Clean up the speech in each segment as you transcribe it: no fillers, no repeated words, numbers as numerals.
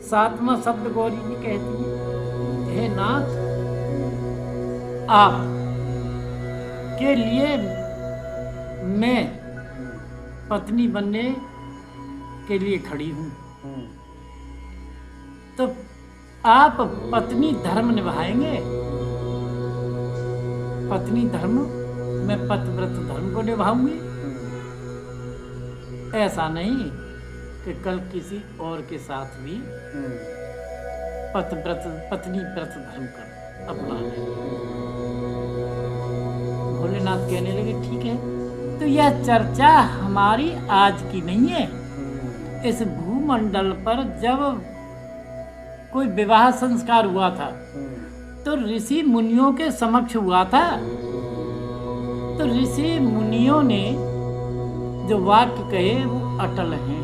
सातवां शब्द गौरी जी कहती है, हे नाथ, आप के लिए मैं पत्नी बनने के लिए खड़ी हूँ। तो आप पत्नी धर्म निभाएंगे? पत्नी धर्म, मैं पतिव्रत धर्म को निभाऊंगी। ऐसा नहीं कि कल किसी और के साथ भी पत्नी व्रत धर्म कर अपना ले। भोलेनाथ कहने लगे, ठीक है, तो यह चर्चा हमारी आज की नहीं है। इस भूमंडल पर जब कोई विवाह संस्कार हुआ था तो ऋषि मुनियों के समक्ष हुआ था। तो ऋषि मुनियों ने जो वाक्य कहे वो अटल हैं।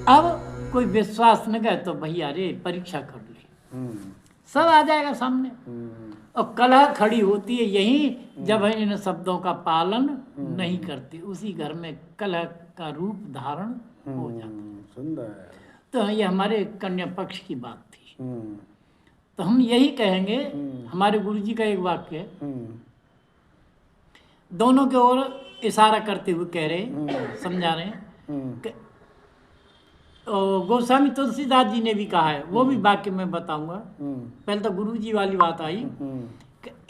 अब कोई विश्वास न गए तो भैया रे परीक्षा कर ले, सब आ जाएगा सामने। और कलह खड़ी होती है यही जब इन शब्दों का पालन नहीं करते, उसी घर में कलह का रूप धारण हो जाता है। तो ये हमारे कन्या पक्ष की बात थी। तो हम यही कहेंगे, हमारे गुरुजी का एक वाक्य है, दोनों के ओर इशारा करते हुए कह रहे, समझा रहे हैं। गोस्वामी तुलसीदास जी ने भी कहा है, वो भी वाक्य में बताऊंगा। पहले तो गुरुजी वाली बात आई,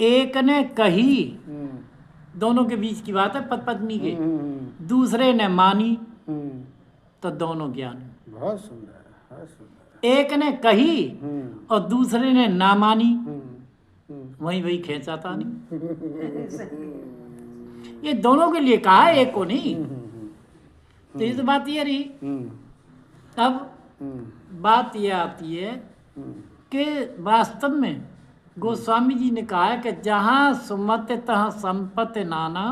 एक ने कही, दोनों के बीच की बात है, पति पत्नी के, दूसरे ने मानी तो दोनों ज्ञानी। बहुत सुंदर। एक ने कही और दूसरे ने ना मानी, वही खींचाता नहीं। ये दोनों के लिए कहा, एक को नहीं। तो ये तो बात ये रही। तब बात ये आती है कि वास्तव में गोस्वामी जी ने कहा है कि जहाँ सुमत तहाँ संपत्ति नाना,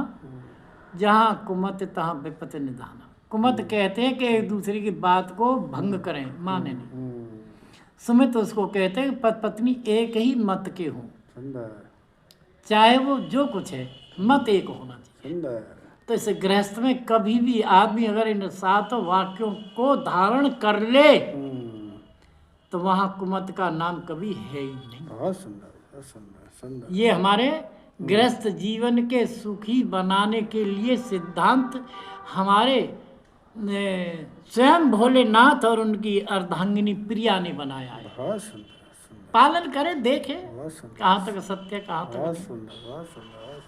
जहाँ कुमत तहाँ विपत्ति निधाना। कुमत कहते हैं कि एक दूसरे की बात को भंग करें, माने नहीं। सुमित उसको कहते हैं पति पत्नी एक ही मत के हों, चाहे वो जो कुछ है, मत एक होना चाहिए। तो इस गृहस्थ में कभी भी आदमी अगर इन सातों वाक्यों को धारण कर ले तो वहाँ कुमत का नाम कभी है ही नहीं। बहुत सुंदर। ये हमारे गृहस्थ जीवन के सुखी बनाने के लिए सिद्धांत हमारे स्वयं भोलेनाथ और उनकी अर्धांगिनी प्रिया ने बनाया है। बहुत सुंदर। पालन करें, देखें कहाँ तक सत्य, कहाँ तक। बहुत सुंदर।